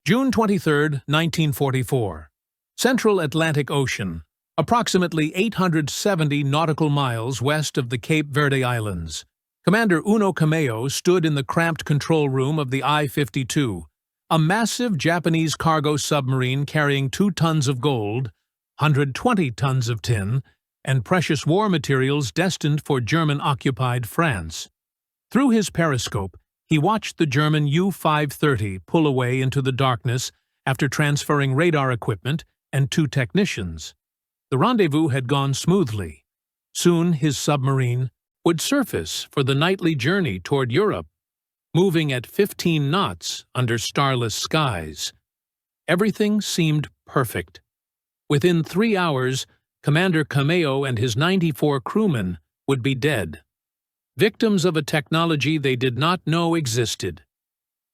June 23, 1944. Central Atlantic Ocean, approximately 870 nautical miles west of the Cape Verde Islands. Commander Uno Kameo stood in the cramped control room of the I-52, a massive Japanese cargo submarine carrying 2 tons of gold, 120 tons of tin, and precious war materials destined for German-occupied France. Through his periscope, he watched the German U-530 pull away into the darkness after transferring radar equipment and 2 technicians. The rendezvous had gone smoothly. Soon his submarine would surface for the nightly journey toward Europe, moving at 15 knots under starless skies. Everything seemed perfect. Within 3 hours, Commander Kameo and his 94 crewmen would be dead, victims of a technology they did not know existed.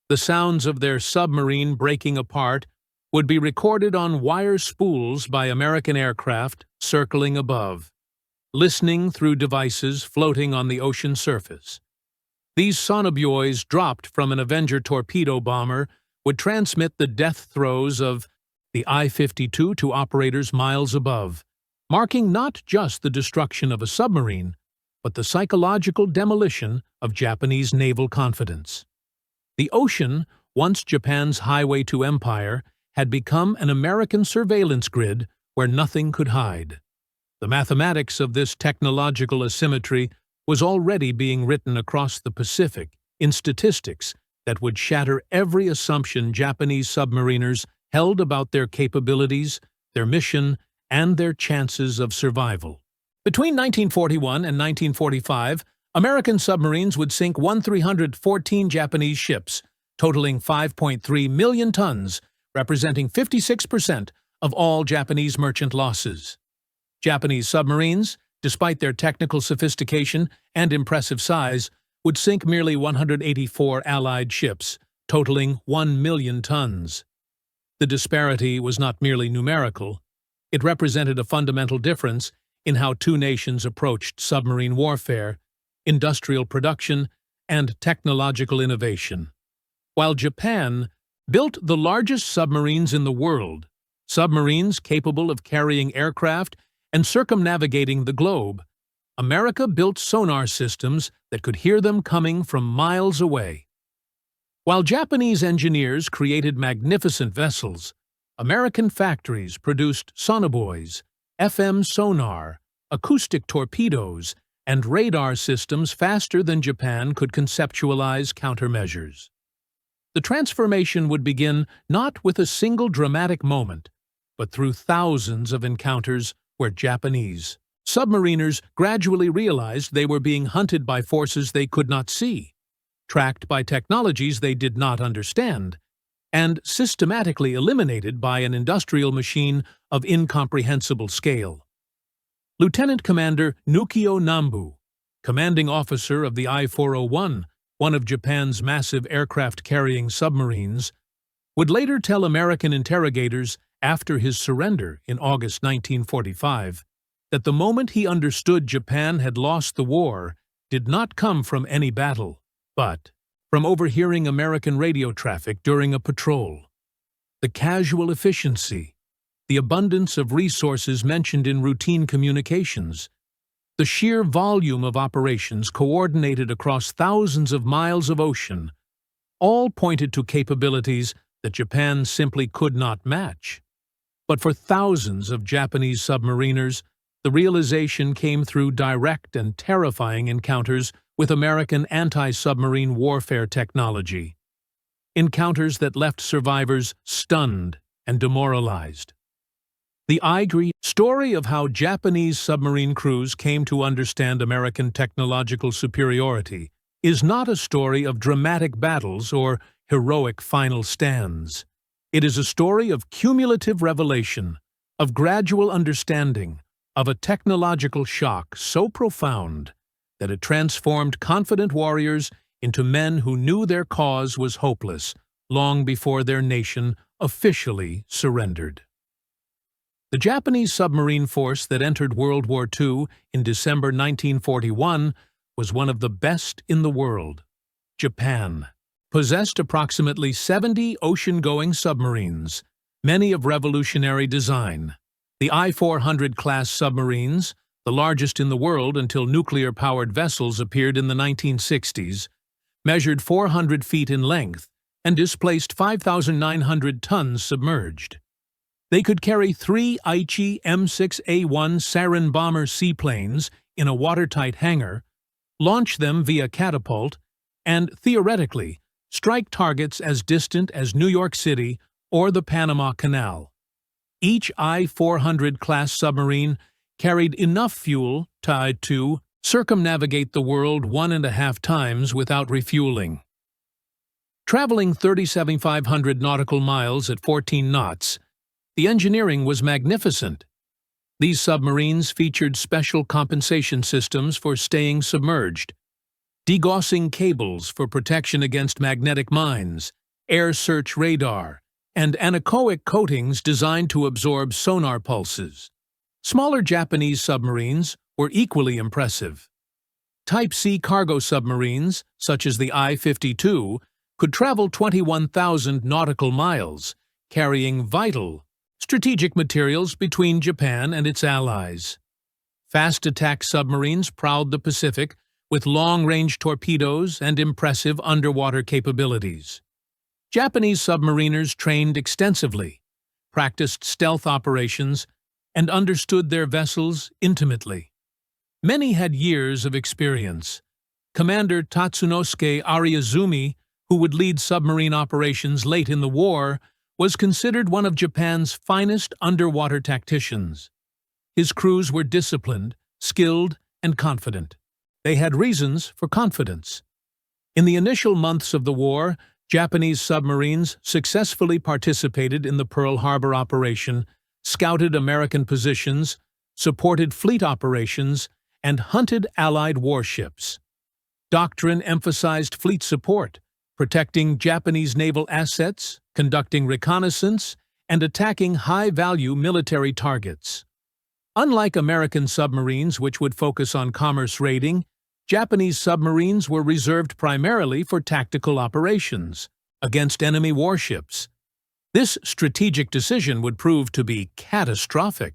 The sounds of their submarine breaking apart would be recorded on wire spools by American aircraft circling above, listening through devices floating on the ocean surface. These sonobuoys, dropped from an Avenger torpedo bomber, would transmit the death throes of the I-52 to operators miles above, marking not just the destruction of a submarine, but the psychological demolition of Japanese naval confidence. The ocean, once Japan's highway to empire, had become an American surveillance grid where nothing could hide. The mathematics of this technological asymmetry was already being written across the Pacific in statistics that would shatter every assumption Japanese submariners held about their capabilities, their mission, and their chances of survival. Between 1941 and 1945, American submarines would sink 1,314 Japanese ships, totaling 5.3 million tons, representing 56% of all Japanese merchant losses. Japanese submarines, despite their technical sophistication and impressive size, would sink merely 184 Allied ships, totaling 1 million tons. The disparity was not merely numerical. It represented a fundamental difference in how 2 nations approached submarine warfare, industrial production, and technological innovation. While Japan built the largest submarines in the world, submarines capable of carrying aircraft and circumnavigating the globe, America built sonar systems that could hear them coming from miles away. While Japanese engineers created magnificent vessels, American factories produced sonobuoys, FM sonar, acoustic torpedoes, and radar systems faster than Japan could conceptualize countermeasures. The transformation would begin not with a single dramatic moment, but through thousands of encounters where Japanese submariners gradually realized they were being hunted by forces they could not see, tracked by technologies they did not understand, and systematically eliminated by an industrial machine of incomprehensible scale. Lieutenant Commander Nukio Nambu, commanding officer of the I-401, one of Japan's massive aircraft-carrying submarines, would later tell American interrogators after his surrender in August 1945 that the moment he understood Japan had lost the war did not come from any battle, but from overhearing American radio traffic during a patrol. The casual efficiency, the abundance of resources mentioned in routine communications, the sheer volume of operations coordinated across thousands of miles of ocean, all pointed to capabilities that Japan simply could not match. But for thousands of Japanese submariners, the realization came through direct and terrifying encounters with American anti-submarine warfare technology. Encounters that left survivors stunned and demoralized. The I-52 story of how Japanese submarine crews came to understand American technological superiority is not a story of dramatic battles or heroic final stands. It is a story of cumulative revelation, of gradual understanding, of a technological shock so profound that it transformed confident warriors into men who knew their cause was hopeless long before their nation officially surrendered. The Japanese submarine force that entered World War II in December 1941 was one of the best in the world. Japan, possessed approximately 70 ocean-going submarines, many of revolutionary design. The I-400 class submarines, the largest in the world until nuclear-powered vessels appeared in the 1960s, measured 400 feet in length and displaced 5,900 tons submerged. They could carry 3 Aichi M6A1 Sarin bomber seaplanes in a watertight hangar, launch them via catapult, and, theoretically, strike targets as distant as New York City or the Panama Canal. Each I-400 class submarine carried enough fuel to circumnavigate the world 1.5 times without refueling. Traveling 3,700 nautical miles at 14 knots, the engineering was magnificent. These submarines featured special compensation systems for staying submerged, degaussing cables for protection against magnetic mines, air search radar, and anechoic coatings designed to absorb sonar pulses. Smaller Japanese submarines were equally impressive. Type C cargo submarines, such as the I-52, could travel 21,000 nautical miles, carrying vital, strategic materials between Japan and its allies. Fast attack submarines prowled the Pacific with long-range torpedoes and impressive underwater capabilities. Japanese submariners trained extensively, practiced stealth operations, and understood their vessels intimately. Many had years of experience. Commander Tatsunosuke Ariazumi, who would lead submarine operations late in the war, was considered one of Japan's finest underwater tacticians. His crews were disciplined, skilled, and confident. They had reasons for confidence. In the initial months of the war, Japanese submarines successfully participated in the Pearl Harbor operation, scouted American positions, supported fleet operations, and hunted Allied warships. Doctrine emphasized fleet support, protecting Japanese naval assets, conducting reconnaissance, and attacking high-value military targets. Unlike American submarines, which would focus on commerce raiding, Japanese submarines were reserved primarily for tactical operations against enemy warships. This strategic decision would prove to be catastrophic.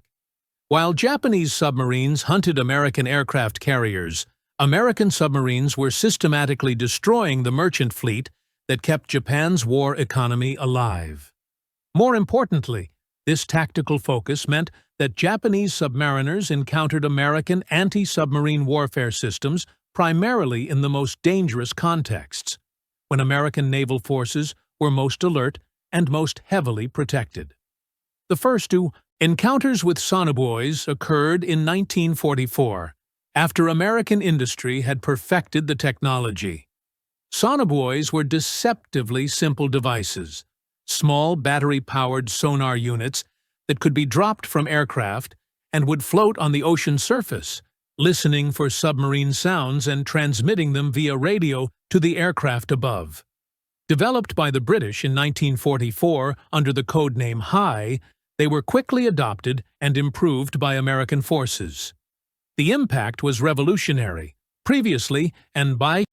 While Japanese submarines hunted American aircraft carriers, American submarines were systematically destroying the merchant fleet that kept Japan's war economy alive. More importantly, this tactical focus meant that Japanese submariners encountered American anti-submarine warfare systems primarily in the most dangerous contexts, when American naval forces were most alert and most heavily protected. The first two encounters with sonobuoys occurred in 1944, after American industry had perfected the technology. Sonobuoys were deceptively simple devices, small battery-powered sonar units that could be dropped from aircraft and would float on the ocean surface, listening for submarine sounds and transmitting them via radio to the aircraft above. Developed by the British in 1944 under the codename High, they were quickly adopted and improved by American forces. The impact was revolutionary. Previously,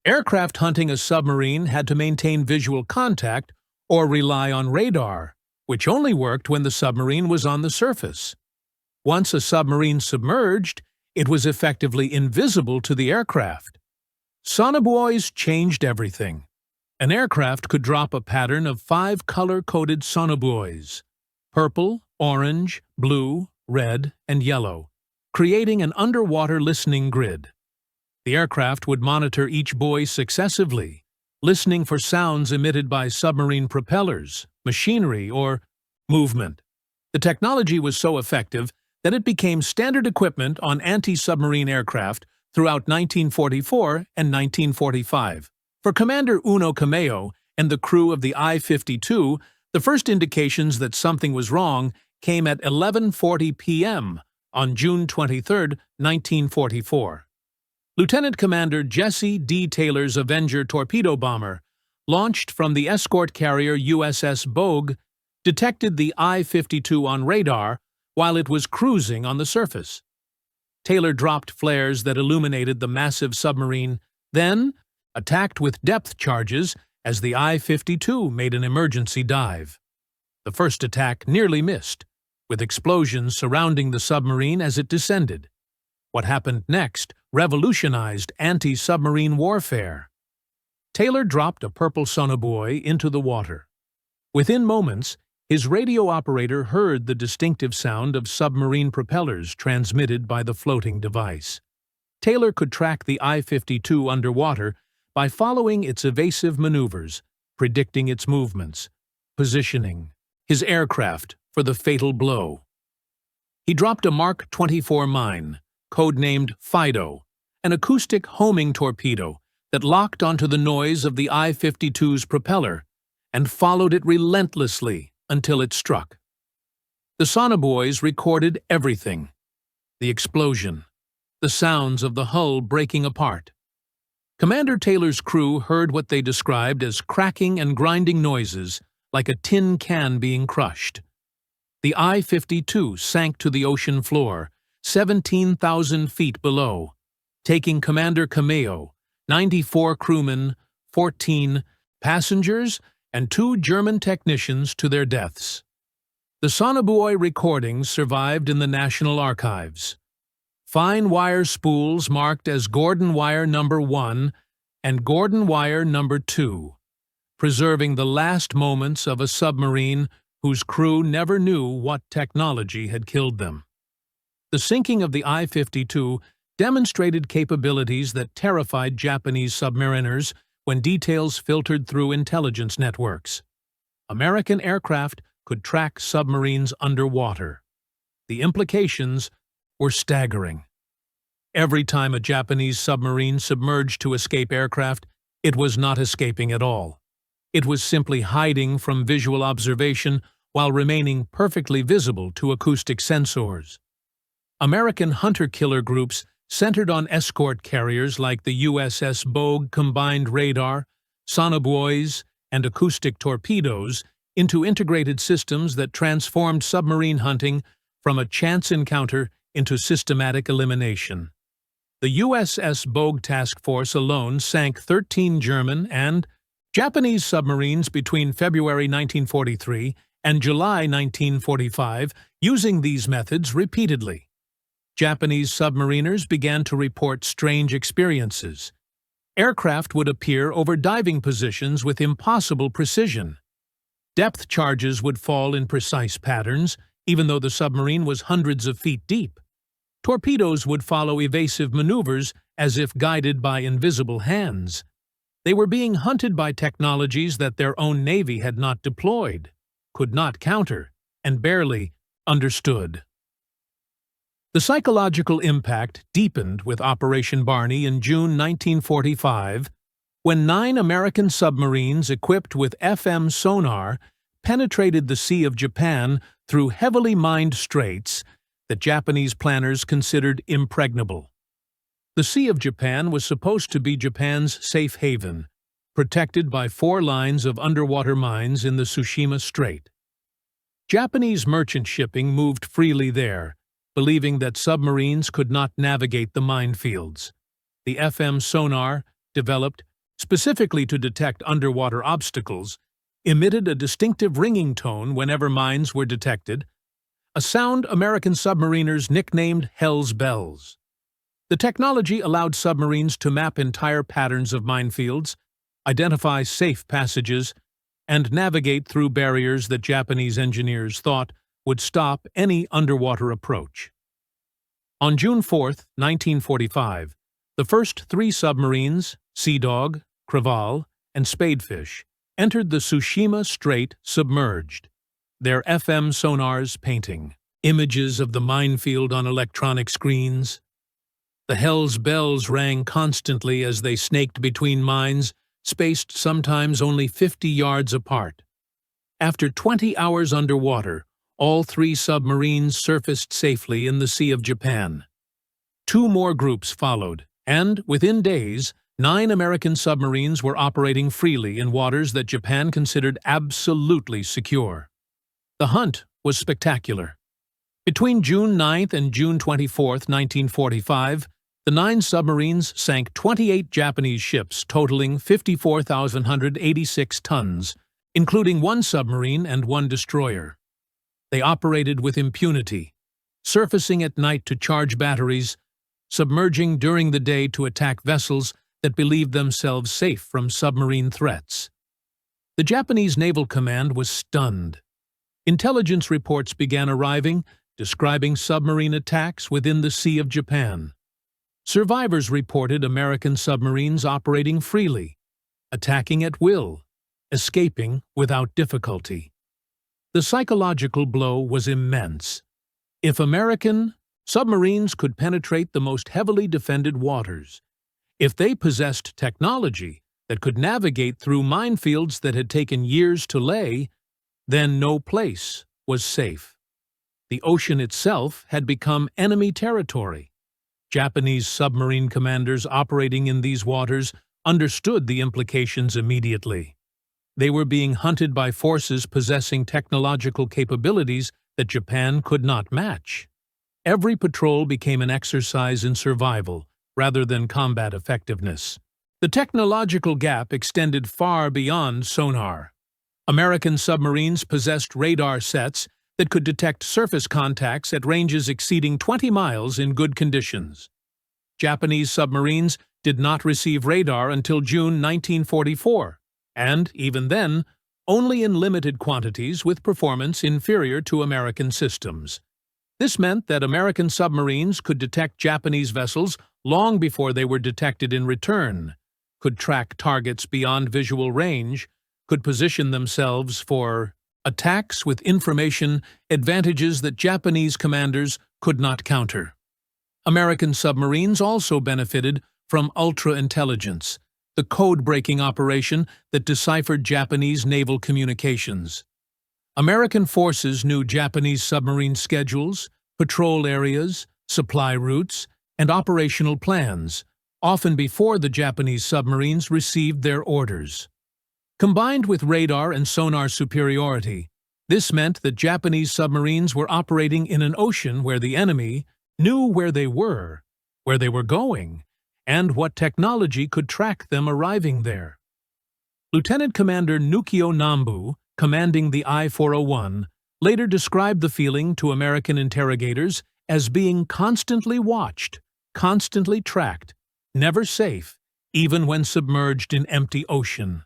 aircraft hunting a submarine had to maintain visual contact or rely on radar, which only worked when the submarine was on the surface. Once a submarine submerged, it was effectively invisible to the aircraft. Sonobuoys changed everything. An aircraft could drop a pattern of 5 color-coded sonobuoys: purple, orange, blue, red, and yellow, creating an underwater listening grid. The aircraft would monitor each buoy successively, listening for sounds emitted by submarine propellers, machinery, or movement. The technology was so effective that it became standard equipment on anti-submarine aircraft throughout 1944 and 1945. For Commander Uno Kameo and the crew of the I-52, the first indications that something was wrong came at 11:40 p.m. on June 23, 1944. Lieutenant Commander Jesse D. Taylor's Avenger torpedo bomber, launched from the escort carrier USS Bogue, detected the I-52 on radar while it was cruising on the surface. Taylor dropped flares that illuminated the massive submarine, then attacked with depth charges as the I-52 made an emergency dive. The first attack nearly missed, with explosions surrounding the submarine as it descended. What happened next revolutionized anti-submarine warfare. Taylor dropped a purple sonobuoy into the water. Within moments, his radio operator heard the distinctive sound of submarine propellers transmitted by the floating device. Taylor could track the I-52 underwater by following its evasive maneuvers, predicting its movements, positioning his aircraft for the fatal blow. He dropped a Mark 24 mine, codenamed Fido, an acoustic homing torpedo that locked onto the noise of the I-52's propeller and followed it relentlessly until it struck. The sonobuoys recorded everything: the explosion, the sounds of the hull breaking apart. Commander Taylor's crew heard what they described as cracking and grinding noises like a tin can being crushed. The I-52 sank to the ocean floor, 17,000 feet below, taking Commander Cameo, 94 crewmen, 14 passengers, and 2 German technicians to their deaths. The sonobuoy recordings survived in the National Archives. Fine wire spools marked as Gordon Wire No. 1 and Gordon Wire No. 2, preserving the last moments of a submarine whose crew never knew what technology had killed them. The sinking of the I-52 demonstrated capabilities that terrified Japanese submariners when details filtered through intelligence networks. American aircraft could track submarines underwater. The implications were staggering. Every time a Japanese submarine submerged to escape aircraft, it was not escaping at all. It was simply hiding from visual observation while remaining perfectly visible to acoustic sensors. American hunter-killer groups centered on escort carriers like the USS Bogue combined radar, sonobuoys, and acoustic torpedoes into integrated systems that transformed submarine hunting from a chance encounter into systematic elimination. The USS Bogue Task Force alone sank 13 German and Japanese submarines between February 1943 and July 1945 using these methods repeatedly. Japanese submariners began to report strange experiences. Aircraft would appear over diving positions with impossible precision. Depth charges would fall in precise patterns, even though the submarine was hundreds of feet deep. Torpedoes would follow evasive maneuvers as if guided by invisible hands. They were being hunted by technologies that their own navy had not deployed, could not counter, and barely understood. The psychological impact deepened with Operation Barney in June 1945, when 9 American submarines equipped with FM sonar penetrated the Sea of Japan through heavily mined straits that Japanese planners considered impregnable. The Sea of Japan was supposed to be Japan's safe haven, protected by 4 lines of underwater mines in the Tsushima Strait. Japanese merchant shipping moved freely there, believing that submarines could not navigate the minefields. The FM sonar, developed specifically to detect underwater obstacles, emitted a distinctive ringing tone whenever mines were detected, a sound American submariners nicknamed Hell's Bells. The technology allowed submarines to map entire patterns of minefields, identify safe passages, and navigate through barriers that Japanese engineers thought would stop any underwater approach. On June 4, 1945, the first 3 submarines, Sea Dog, Creval, and Spadefish, entered the Tsushima Strait submerged, their FM sonars painting images of the minefield on electronic screens. The Hell's Bells rang constantly as they snaked between mines, spaced sometimes only 50 yards apart. After 20 hours underwater, all 3 submarines surfaced safely in the Sea of Japan. 2 more groups followed, and, within days, 9 American submarines were operating freely in waters that Japan considered absolutely secure. The hunt was spectacular. Between June 9 and June 24, 1945, The 9 submarines sank 28 Japanese ships totaling 54,186 tons, including 1 submarine and 1 destroyer. They operated with impunity, surfacing at night to charge batteries, submerging during the day to attack vessels that believed themselves safe from submarine threats. The Japanese Naval Command was stunned. Intelligence reports began arriving, describing submarine attacks within the Sea of Japan. Survivors reported American submarines operating freely, attacking at will, escaping without difficulty. The psychological blow was immense. If American submarines could penetrate the most heavily defended waters, if they possessed technology that could navigate through minefields that had taken years to lay, then no place was safe. The ocean itself had become enemy territory. Japanese submarine commanders operating in these waters understood the implications immediately. They were being hunted by forces possessing technological capabilities that Japan could not match. Every patrol became an exercise in survival rather than combat effectiveness. The technological gap extended far beyond sonar. American submarines possessed radar sets that could detect surface contacts at ranges exceeding 20 miles in good conditions. Japanese submarines did not receive radar until June 1944, and, even then, only in limited quantities with performance inferior to American systems. This meant that American submarines could detect Japanese vessels long before they were detected in return, could track targets beyond visual range, could position themselves for attacks with information advantages that Japanese commanders could not counter. American submarines also benefited from ultra-intelligence, the code-breaking operation that deciphered Japanese naval communications. American forces knew Japanese submarine schedules, patrol areas, supply routes, and operational plans, often before the Japanese submarines received their orders. Combined with radar and sonar superiority, this meant that Japanese submarines were operating in an ocean where the enemy knew where they were going, and what technology could track them arriving there. Lieutenant Commander Nukio Nambu, commanding the I-401, later described the feeling to American interrogators as being constantly watched, constantly tracked, never safe, even when submerged in empty ocean.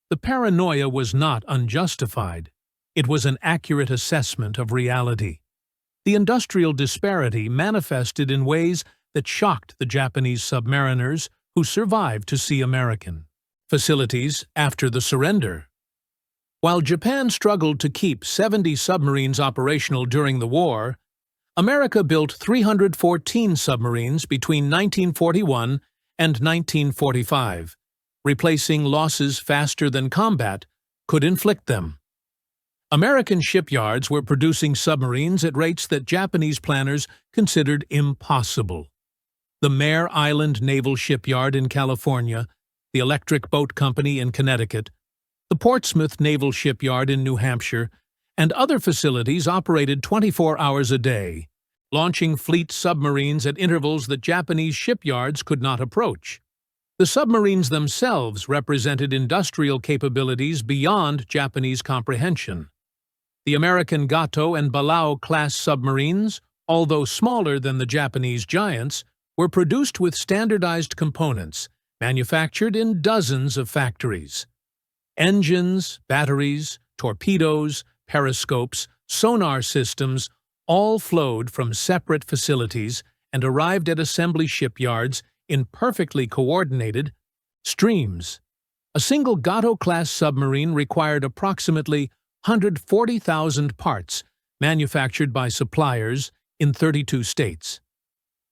The paranoia was not unjustified. It was an accurate assessment of reality. The industrial disparity manifested in ways that shocked the Japanese submariners who survived to see American facilities after the surrender. While Japan struggled to keep 70 submarines operational during the war, America built 314 submarines between 1941 and 1945. Replacing losses faster than combat could inflict them. American shipyards were producing submarines at rates that Japanese planners considered impossible. The Mare Island Naval Shipyard in California, the Electric Boat Company in Connecticut, the Portsmouth Naval Shipyard in New Hampshire, and other facilities operated 24 hours a day, launching fleet submarines at intervals that Japanese shipyards could not approach. The submarines themselves represented industrial capabilities beyond Japanese comprehension. The American Gato and Balao-class submarines, although smaller than the Japanese giants, were produced with standardized components, manufactured in dozens of factories. Engines, batteries, torpedoes, periscopes, sonar systems all flowed from separate facilities and arrived at assembly shipyards in perfectly coordinated streams. A single Gato-class submarine required approximately 140,000 parts manufactured by suppliers in 32 states.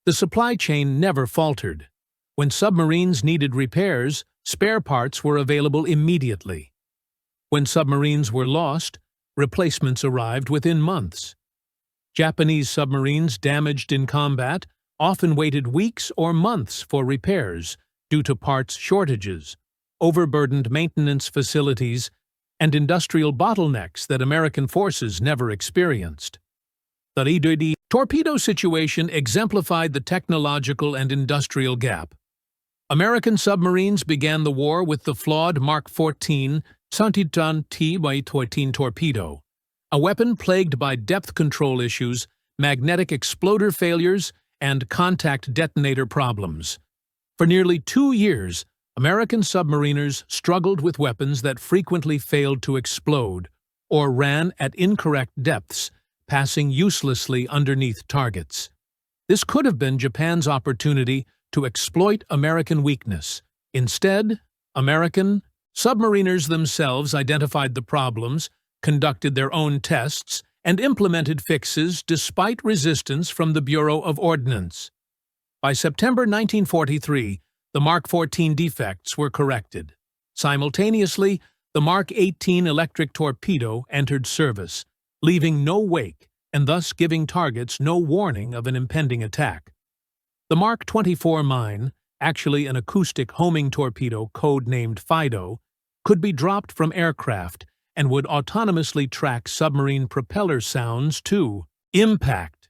The supply chain never faltered. When submarines needed repairs, spare parts were available immediately. When submarines were lost, replacements arrived within months. Japanese submarines damaged in combat often waited weeks or months for repairs due to parts shortages, overburdened maintenance facilities, and industrial bottlenecks that American forces never experienced. The I-52 torpedo situation exemplified the technological and industrial gap. American submarines began the war with the flawed Mark 14 anti-submarine torpedo, a weapon plagued by depth control issues, magnetic exploder failures, and contact detonator problems. For nearly 2 years, American submariners struggled with weapons that frequently failed to explode or ran at incorrect depths, passing uselessly underneath targets. This could have been Japan's opportunity to exploit American weakness. Instead, American submariners themselves identified the problems, conducted their own tests, and implemented fixes despite resistance from the Bureau of Ordnance. By September 1943, the Mark 14 defects were corrected. Simultaneously, the Mark 18 electric torpedo entered service, leaving no wake and thus giving targets no warning of an impending attack. The Mark 24 mine, actually an acoustic homing torpedo code-named Fido, could be dropped from aircraft and would autonomously track submarine propeller sounds to impact.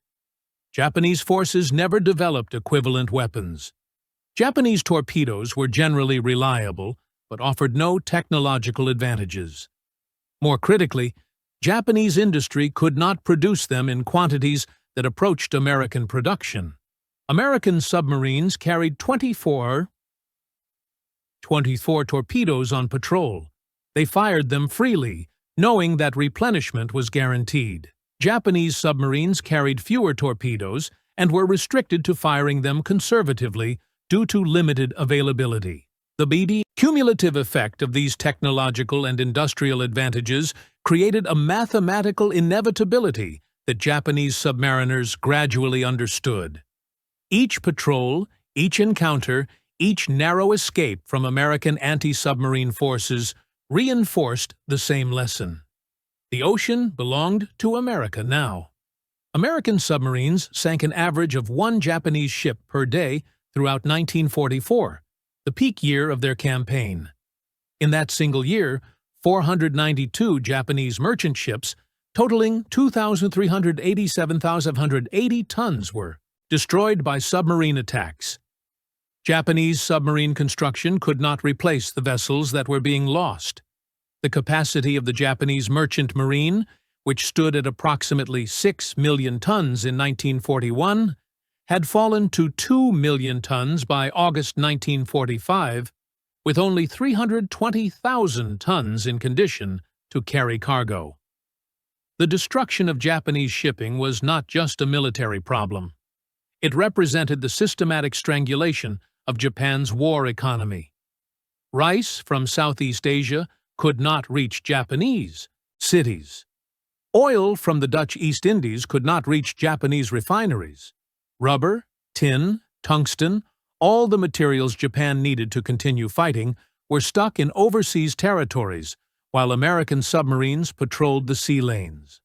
Japanese forces never developed equivalent weapons. Japanese torpedoes were generally reliable, but offered no technological advantages. More critically, Japanese industry could not produce them in quantities that approached American production. American submarines carried 24 torpedoes on patrol. They fired them freely, knowing that replenishment was guaranteed. Japanese submarines carried fewer torpedoes and were restricted to firing them conservatively due to limited availability. The cumulative effect of these technological and industrial advantages created a mathematical inevitability that Japanese submariners gradually understood. Each patrol, each encounter, each narrow escape from American anti-submarine forces reinforced the same lesson. The ocean belonged to America now. American submarines sank an average of 1 Japanese ship per day throughout 1944, the peak year of their campaign. In that single year, 492 Japanese merchant ships, totaling 2,387,580 tons, were destroyed by submarine attacks. Japanese submarine construction could not replace the vessels that were being lost. The capacity of the Japanese merchant marine, which stood at approximately 6 million tons in 1941, had fallen to 2 million tons by August 1945, with only 320,000 tons in condition to carry cargo. The destruction of Japanese shipping was not just a military problem. It represented the systematic strangulation of Japan's war economy. Rice from Southeast Asia could not reach Japanese cities. Oil from the Dutch East Indies could not reach Japanese refineries. Rubber, tin, tungsten, all the materials Japan needed to continue fighting were stuck in overseas territories, while American submarines patrolled the sea lanes.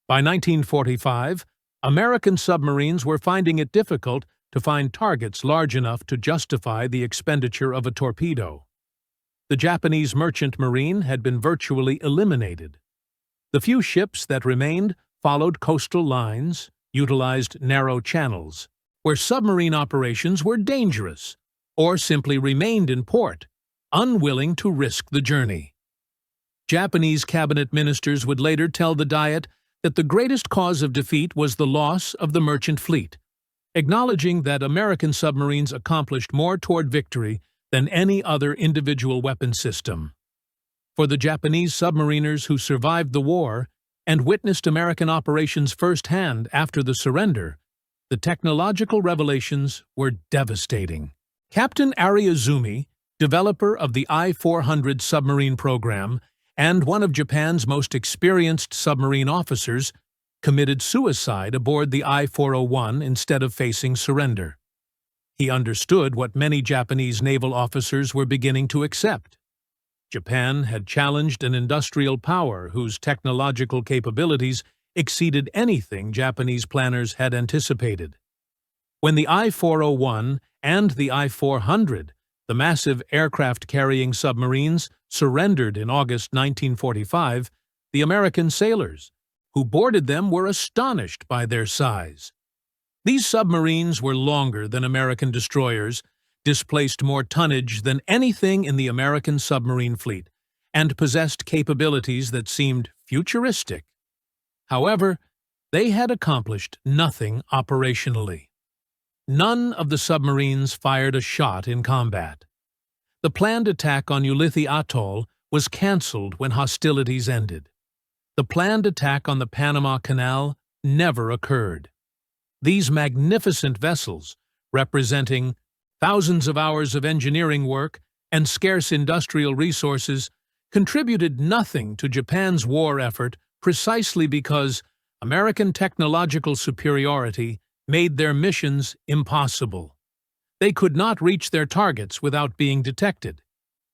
By 1945, American submarines were finding it difficult to find targets large enough to justify the expenditure of a torpedo. The Japanese merchant marine had been virtually eliminated. The few ships that remained followed coastal lines, utilized narrow channels, where submarine operations were dangerous, or simply remained in port, unwilling to risk the journey. Japanese cabinet ministers would later tell the Diet that the greatest cause of defeat was the loss of the merchant fleet, acknowledging that American submarines accomplished more toward victory than any other individual weapon system. For the Japanese submariners who survived the war and witnessed American operations firsthand after the surrender, the technological revelations were devastating. Captain Ariazumi, developer of the I-400 submarine program and one of Japan's most experienced submarine officers, committed suicide aboard the I-401 instead of facing surrender. He understood what many Japanese naval officers were beginning to accept. Japan had challenged an industrial power whose technological capabilities exceeded anything Japanese planners had anticipated. When the I-401 and the I-400, the massive aircraft-carrying submarines, surrendered in August 1945, the American sailors, who boarded them were astonished by their size. These submarines were longer than American destroyers, displaced more tonnage than anything in the American submarine fleet, and possessed capabilities that seemed futuristic. However, they had accomplished nothing operationally. None of the submarines fired a shot in combat. The planned attack on Ulithi Atoll was cancelled when hostilities ended. The planned attack on the Panama Canal never occurred. These magnificent vessels, representing thousands of hours of engineering work and scarce industrial resources, contributed nothing to Japan's war effort precisely because American technological superiority made their missions impossible. They could not reach their targets without being detected.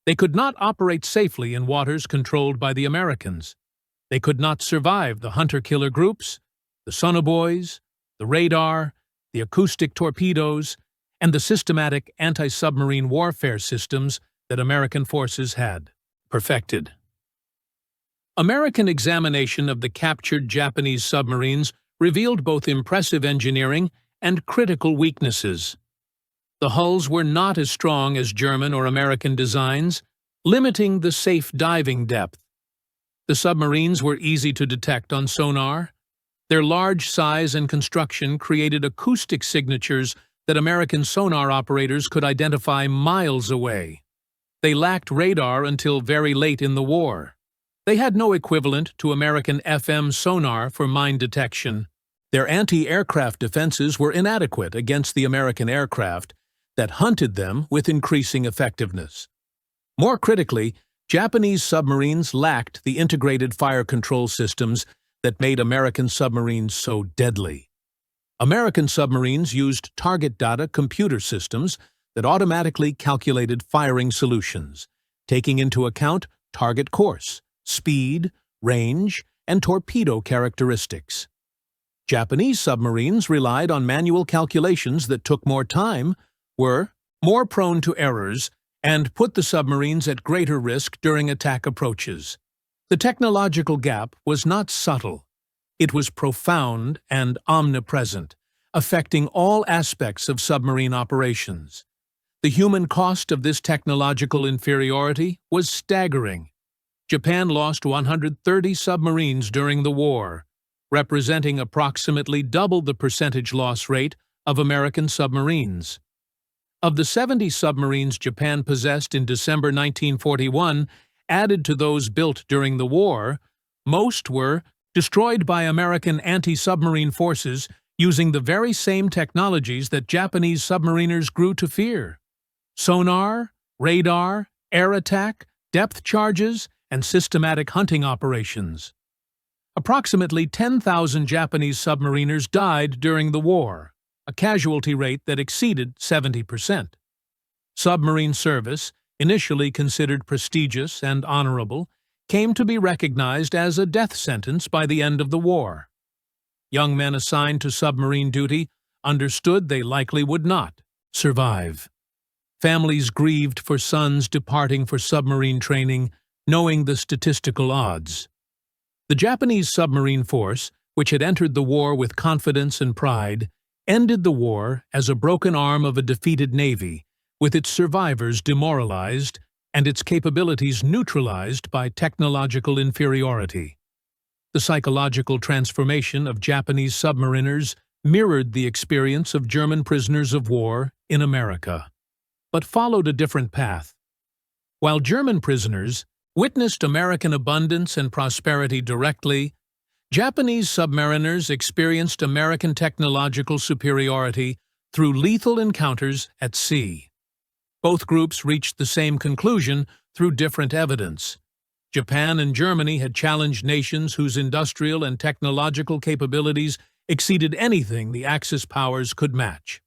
They could not operate safely in waters controlled by the Americans. They could not survive the hunter-killer groups, the sonobuoys, the radar, the acoustic torpedoes, and the systematic anti-submarine warfare systems that American forces had perfected. American examination of the captured Japanese submarines revealed both impressive engineering and critical weaknesses. The hulls were not as strong as German or American designs, limiting the safe diving depth. The submarines were easy to detect on sonar. Their large size and construction created acoustic signatures that American sonar operators could identify miles away. They lacked radar until very late in the war. They had no equivalent to American FM sonar for mine detection. Their anti-aircraft defenses were inadequate against the American aircraft that hunted them with increasing effectiveness. More critically, Japanese submarines lacked the integrated fire control systems that made American submarines so deadly. American submarines used target data computer systems that automatically calculated firing solutions, taking into account target course, speed, range, and torpedo characteristics. Japanese submarines relied on manual calculations that took more time, were more prone to errors, and put the submarines at greater risk during attack approaches. The technological gap was not subtle. It was profound and omnipresent, affecting all aspects of submarine operations. The human cost of this technological inferiority was staggering. Japan lost 130 submarines during the war, representing approximately double the percentage loss rate of American submarines. Of the 70 submarines Japan possessed in December 1941, added to those built during the war, most were destroyed by American anti-submarine forces using the very same technologies that Japanese submariners grew to fear: sonar, radar, air attack, depth charges, and systematic hunting operations. Approximately 10,000 Japanese submariners died during the war, a casualty rate that exceeded 70%. Submarine service, initially considered prestigious and honorable, came to be recognized as a death sentence by the end of the war. Young men assigned to submarine duty understood they likely would not survive. Families grieved for sons departing for submarine training, knowing the statistical odds. The Japanese submarine force, which had entered the war with confidence and pride, ended the war as a broken arm of a defeated navy, with its survivors demoralized and its capabilities neutralized by technological inferiority. The psychological transformation of Japanese submariners mirrored the experience of German prisoners of war in America, but followed a different path. While German prisoners witnessed American abundance and prosperity directly, Japanese submariners experienced American technological superiority through lethal encounters at sea. Both groups reached the same conclusion through different evidence. Japan and Germany had challenged nations whose industrial and technological capabilities exceeded anything the Axis powers could match.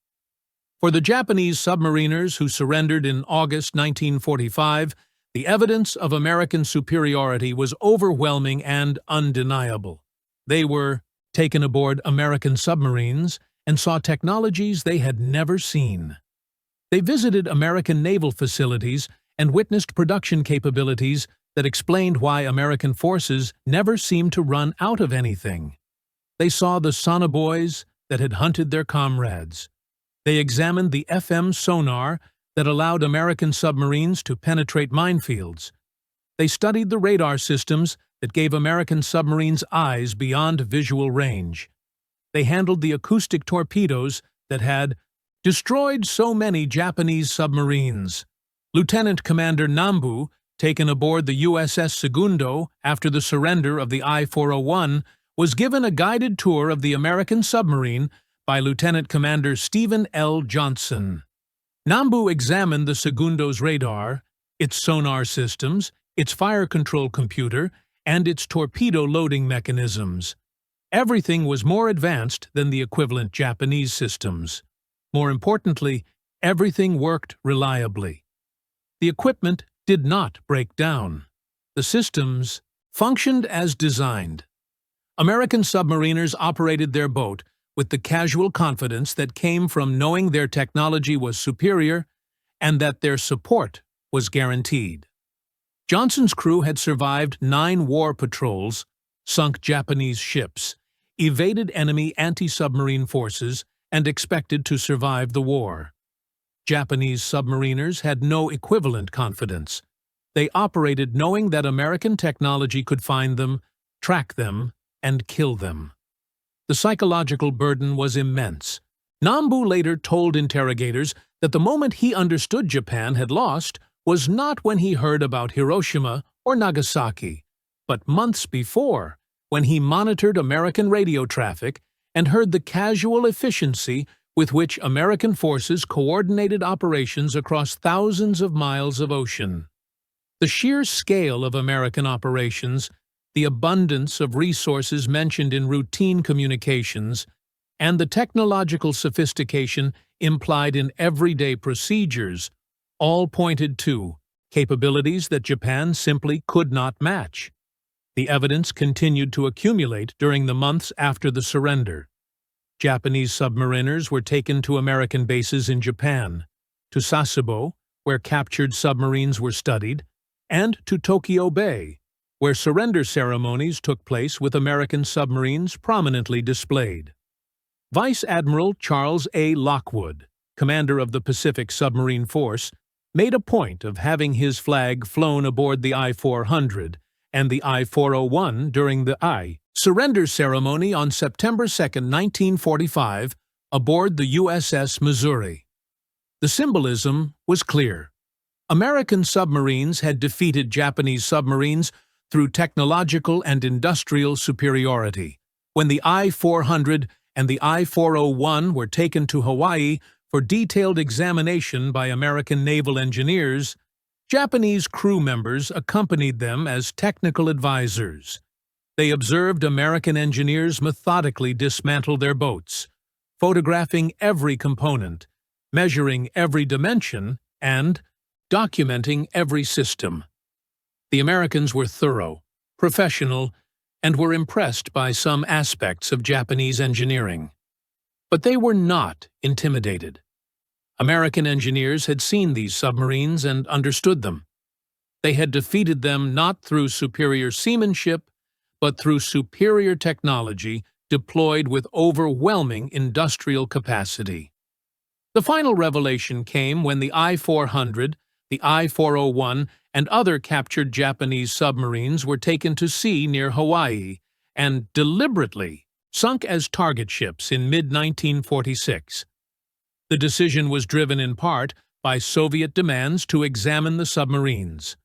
For the Japanese submariners who surrendered in August 1945, the evidence of American superiority was overwhelming and undeniable. They were taken aboard American submarines and saw technologies they had never seen. They visited American naval facilities and witnessed production capabilities that explained why American forces never seemed to run out of anything. They saw the sonobuoys that had hunted their comrades. They examined the FM sonar that allowed American submarines to penetrate minefields. They studied the radar systems that gave American submarines eyes beyond visual range. They handled the acoustic torpedoes that had destroyed so many Japanese submarines. Lieutenant Commander Nambu, taken aboard the USS Segundo after the surrender of the I-401, was given a guided tour of the American submarine by Lieutenant Commander Stephen L. Johnson. Nambu examined the Segundo's radar, its sonar systems, its fire control computer, and its torpedo loading mechanisms. Everything was more advanced than the equivalent Japanese systems. More importantly, everything worked reliably. The equipment did not break down. The systems functioned as designed. American submariners operated their boat with the casual confidence that came from knowing their technology was superior and that their support was guaranteed. Johnson's crew had survived 9 war patrols, sunk Japanese ships, evaded enemy anti-submarine forces, and expected to survive the war. Japanese submariners had no equivalent confidence. They operated knowing that American technology could find them, track them, and kill them. The psychological burden was immense. Nambu later told interrogators that the moment he understood Japan had lost was not when he heard about Hiroshima or Nagasaki, but months before, when he monitored American radio traffic and heard the casual efficiency with which American forces coordinated operations across thousands of miles of ocean. The sheer scale of American operations, the abundance of resources mentioned in routine communications, and the technological sophistication implied in everyday procedures all pointed to capabilities that Japan simply could not match. The evidence continued to accumulate during the months after the surrender. Japanese submariners were taken to American bases in Japan, to Sasebo, where captured submarines were studied, and to Tokyo Bay, where surrender ceremonies took place with American submarines prominently displayed. Vice Admiral Charles A. Lockwood, commander of the Pacific Submarine Force, made a point of having his flag flown aboard the I-400 and the I-401 during the surrender ceremony on September 2, 1945, aboard the USS Missouri. The symbolism was clear. American submarines had defeated Japanese submarines through technological and industrial superiority. When the I-400 and the I-401 were taken to Hawaii for detailed examination by American naval engineers, Japanese crew members accompanied them as technical advisors. They observed American engineers methodically dismantle their boats, photographing every component, measuring every dimension, and documenting every system. The Americans were thorough, professional, and were impressed by some aspects of Japanese engineering. But they were not intimidated. American engineers had seen these submarines and understood them. They had defeated them not through superior seamanship, but through superior technology deployed with overwhelming industrial capacity. The final revelation came when the I-400, the I-401, and other captured Japanese submarines were taken to sea near Hawaii and deliberately sunk as target ships in mid-1946. The decision was driven in part by Soviet demands to examine the submarines.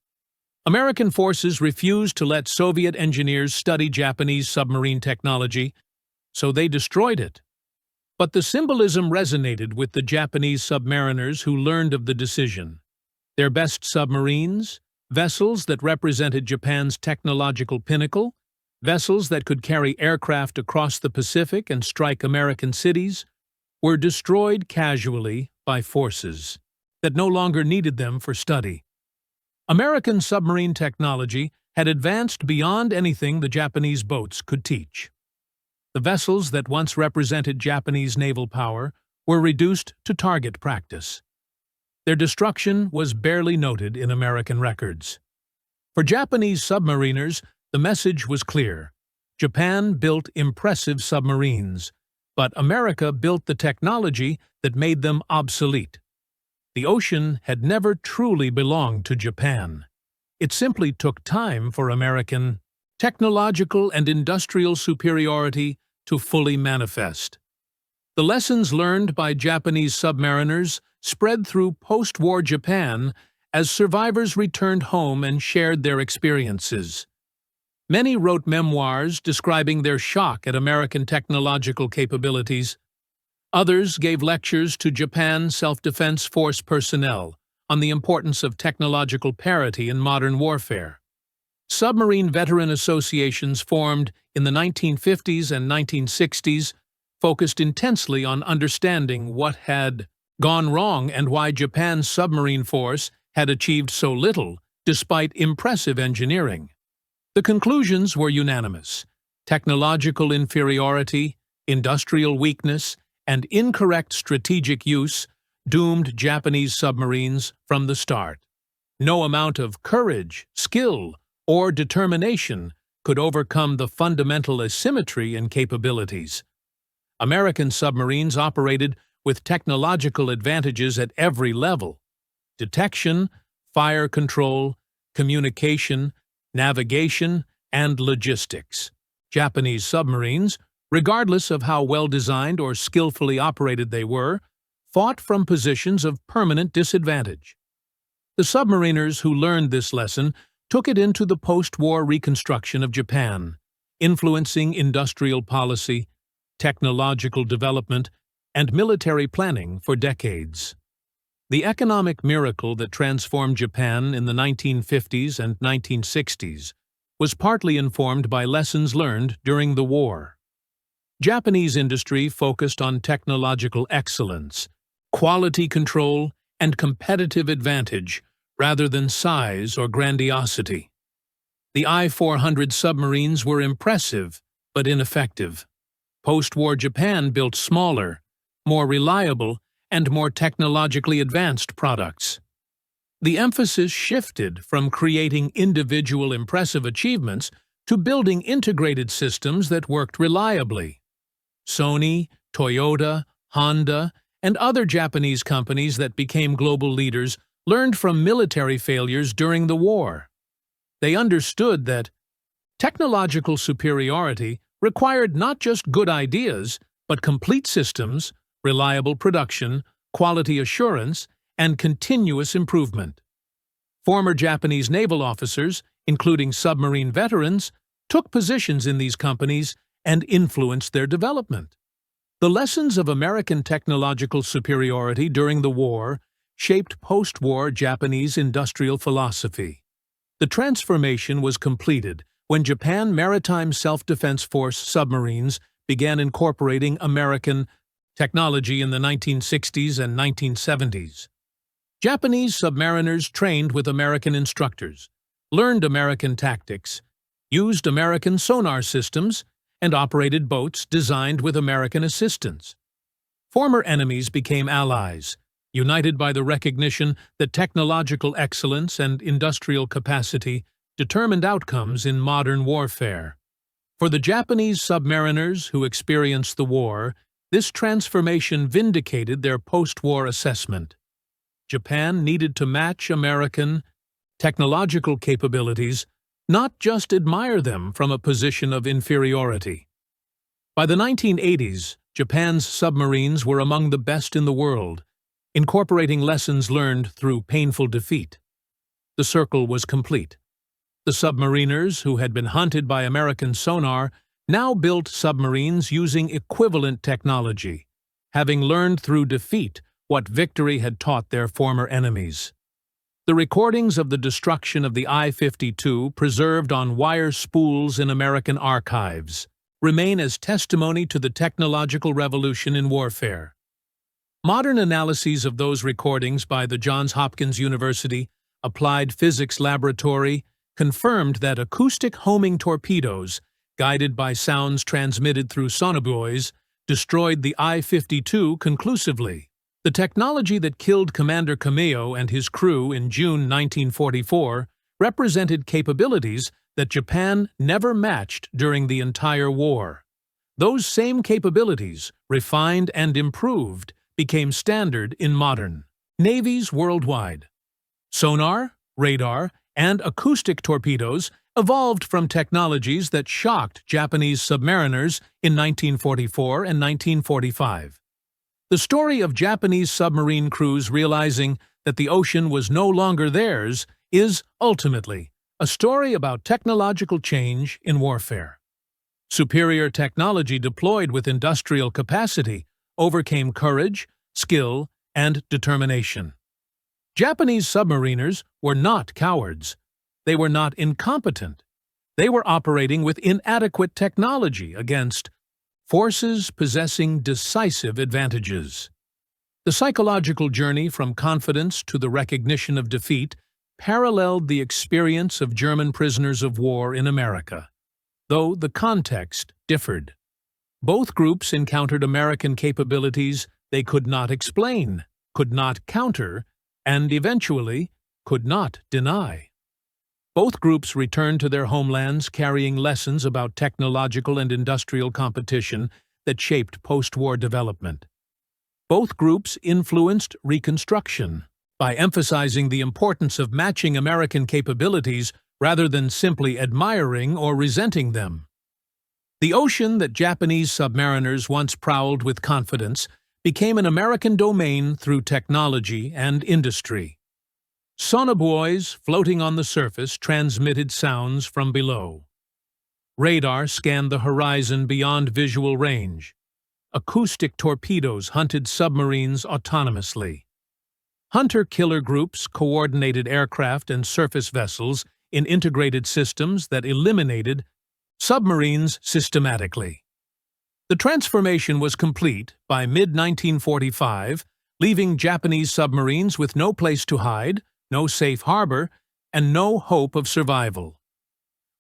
American forces refused to let Soviet engineers study Japanese submarine technology, so they destroyed it. But the symbolism resonated with the Japanese submariners who learned of the decision. Their best submarines, vessels that represented Japan's technological pinnacle, vessels that could carry aircraft across the Pacific and strike American cities, were destroyed casually by forces that no longer needed them for study. American submarine technology had advanced beyond anything the Japanese boats could teach. The vessels that once represented Japanese naval power were reduced to target practice. Their destruction was barely noted in American records. For Japanese submariners, the message was clear. Japan built impressive submarines, but America built the technology that made them obsolete. The ocean had never truly belonged to Japan. It simply took time for American technological and industrial superiority to fully manifest. The lessons learned by Japanese submariners spread through post-war Japan as survivors returned home and shared their experiences. Many wrote memoirs describing their shock at American technological capabilities. Others gave lectures to Japan Self-Defense Force personnel on the importance of technological parity in modern warfare. Submarine veteran associations formed in the 1950s and 1960s focused intensely on understanding what had gone wrong and why Japan's submarine force had achieved so little despite impressive engineering. The conclusions were unanimous. Technological inferiority, industrial weakness, and incorrect strategic use doomed Japanese submarines from the start. No amount of courage, skill, or determination could overcome the fundamental asymmetry in capabilities. American submarines operated with technological advantages at every level: detection, fire control, communication, navigation, and logistics. Japanese submarines, regardless of how well-designed or skillfully operated they were, fought from positions of permanent disadvantage. The submariners who learned this lesson took it into the post-war reconstruction of Japan, influencing industrial policy, technological development, and military planning for decades. The economic miracle that transformed Japan in the 1950s and 1960s was partly informed by lessons learned during the war. Japanese industry focused on technological excellence, quality control, and competitive advantage rather than size or grandiosity. The I-400 submarines were impressive but ineffective. Post-war Japan built smaller, more reliable, and more technologically advanced products. The emphasis shifted from creating individual impressive achievements to building integrated systems that worked reliably. Sony, Toyota, Honda, and other Japanese companies that became global leaders learned from military failures during the war. They understood that technological superiority required not just good ideas, but complete systems, reliable production, quality assurance, and continuous improvement. Former Japanese naval officers, including submarine veterans, took positions in these companies and influenced their development. The lessons of American technological superiority during the war shaped post-war Japanese industrial philosophy. The transformation was completed when Japan Maritime Self-Defense Force submarines began incorporating American technology in the 1960s and 1970s. Japanese submariners trained with American instructors, learned American tactics, used American sonar systems, and operated boats designed with American assistance. Former enemies became allies, united by the recognition that technological excellence and industrial capacity determined outcomes in modern warfare. For the Japanese submariners who experienced the war, this transformation vindicated their post-war assessment. Japan needed to match American technological capabilities, not just admire them from a position of inferiority. By the 1980s, Japan's submarines were among the best in the world, incorporating lessons learned through painful defeat. The circle was complete. The submariners, who had been hunted by American sonar, now built submarines using equivalent technology, having learned through defeat what victory had taught their former enemies. The recordings of the destruction of the I-52, preserved on wire spools in American archives, remain as testimony to the technological revolution in warfare. Modern analyses of those recordings by the Johns Hopkins University Applied Physics Laboratory confirmed that acoustic homing torpedoes, guided by sounds transmitted through sonobuoys, destroyed the I-52 conclusively. The technology that killed Commander Kameo and his crew in June 1944 represented capabilities that Japan never matched during the entire war. Those same capabilities, refined and improved, became standard in modern navies worldwide. Sonar, radar, and acoustic torpedoes evolved from technologies that shocked Japanese submariners in 1944 and 1945. The story of Japanese submarine crews realizing that the ocean was no longer theirs is, ultimately, a story about technological change in warfare. Superior technology deployed with industrial capacity overcame courage, skill, and determination. Japanese submariners were not cowards. They were not incompetent. They were operating with inadequate technology against forces possessing decisive advantages. The psychological journey from confidence to the recognition of defeat paralleled the experience of German prisoners of war in America, though the context differed. Both groups encountered American capabilities they could not explain, could not counter, and eventually could not deny. Both groups returned to their homelands carrying lessons about technological and industrial competition that shaped post-war development. Both groups influenced Reconstruction by emphasizing the importance of matching American capabilities rather than simply admiring or resenting them. The ocean that Japanese submariners once prowled with confidence became an American domain through technology and industry. Sonobuoys floating on the surface transmitted sounds from below. Radar scanned the horizon beyond visual range. Acoustic torpedoes hunted submarines autonomously. Hunter-killer groups coordinated aircraft and surface vessels in integrated systems that eliminated submarines systematically. The transformation was complete by mid-1945, leaving Japanese submarines with no place to hide, no safe harbor, and no hope of survival.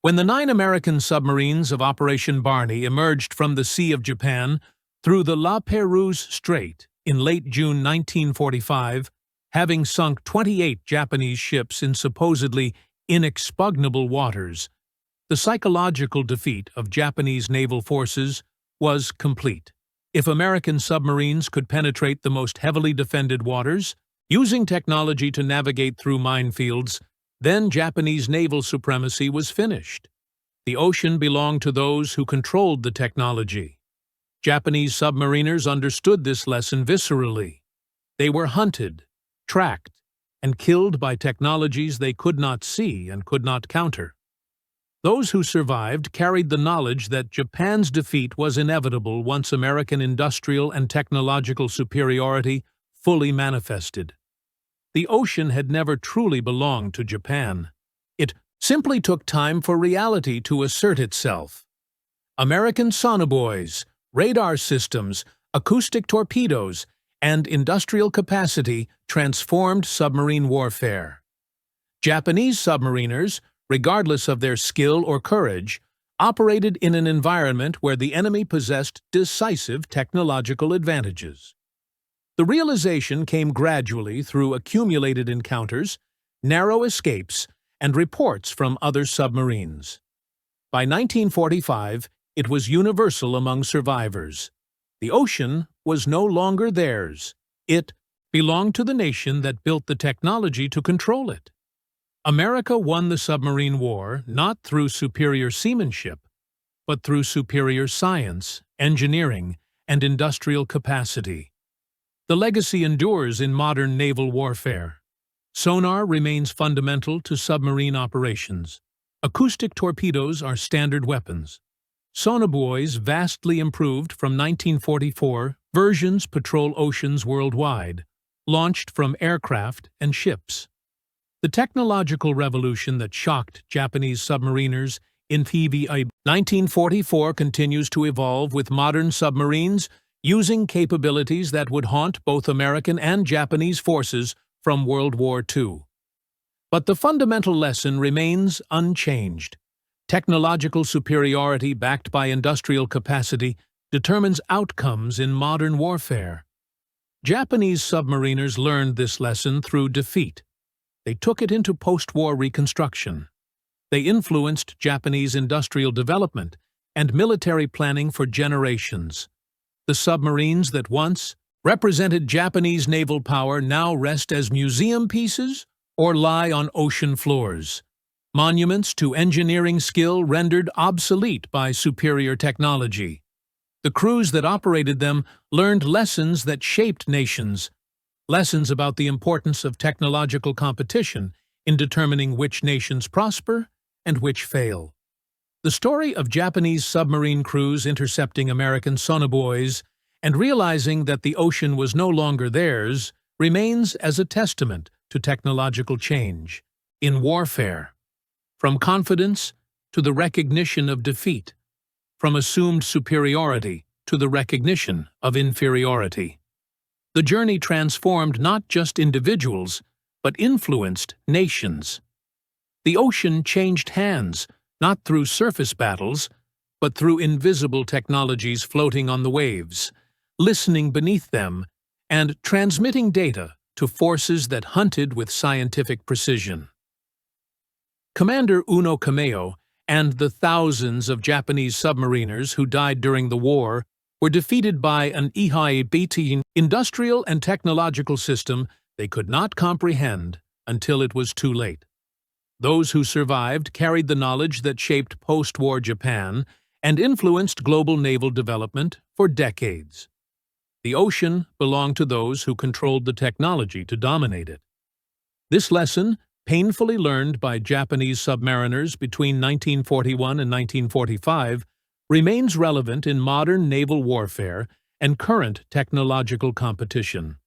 When the 9 American submarines of Operation Barney emerged from the Sea of Japan through the La Pérouse Strait in late June 1945, having sunk 28 Japanese ships in supposedly inexpugnable waters, the psychological defeat of Japanese naval forces was complete. If American submarines could penetrate the most heavily defended waters, using technology to navigate through minefields, then Japanese naval supremacy was finished. The ocean belonged to those who controlled the technology. Japanese submariners understood this lesson viscerally. They were hunted, tracked, and killed by technologies they could not see and could not counter. Those who survived carried the knowledge that Japan's defeat was inevitable once American industrial and technological superiority fully manifested. The ocean had never truly belonged to Japan. It simply took time for reality to assert itself. American sonobuoys, radar systems, acoustic torpedoes, and industrial capacity transformed submarine warfare. Japanese submariners, regardless of their skill or courage, operated in an environment where the enemy possessed decisive technological advantages. The realization came gradually through accumulated encounters, narrow escapes, and reports from other submarines. By 1945, it was universal among survivors. The ocean was no longer theirs. It belonged to the nation that built the technology to control it. America won the submarine war not through superior seamanship, but through superior science, engineering, and industrial capacity. The legacy endures in modern naval warfare. Sonar remains fundamental to submarine operations. Acoustic torpedoes are standard weapons. Sonobuoys vastly improved from 1944 versions patrol oceans worldwide, launched from aircraft and ships. The technological revolution that shocked Japanese submariners in 1944 continues to evolve with modern submarines using capabilities that would haunt both American and Japanese forces from World War II. But the fundamental lesson remains unchanged. Technological superiority backed by industrial capacity determines outcomes in modern warfare. Japanese submariners learned this lesson through defeat. They took it into post-war reconstruction. They influenced Japanese industrial development and military planning for generations. The submarines that once represented Japanese naval power now rest as museum pieces or lie on ocean floors, monuments to engineering skill rendered obsolete by superior technology. The crews that operated them learned lessons that shaped nations, lessons about the importance of technological competition in determining which nations prosper and which fail. The story of Japanese submarine crews intercepting American sonobuoys and realizing that the ocean was no longer theirs remains as a testament to technological change in warfare. From confidence to the recognition of defeat, from assumed superiority to the recognition of inferiority. The journey transformed not just individuals, but influenced nations. The ocean changed hands, not through surface battles, but through invisible technologies floating on the waves, listening beneath them, and transmitting data to forces that hunted with scientific precision. Commander Uno Kameo and the thousands of Japanese submariners who died during the war were defeated by an I-52 industrial and technological system they could not comprehend until it was too late. Those who survived carried the knowledge that shaped post-war Japan and influenced global naval development for decades. The ocean belonged to those who controlled the technology to dominate it. This lesson, painfully learned by Japanese submariners between 1941 and 1945, remains relevant in modern naval warfare and current technological competition.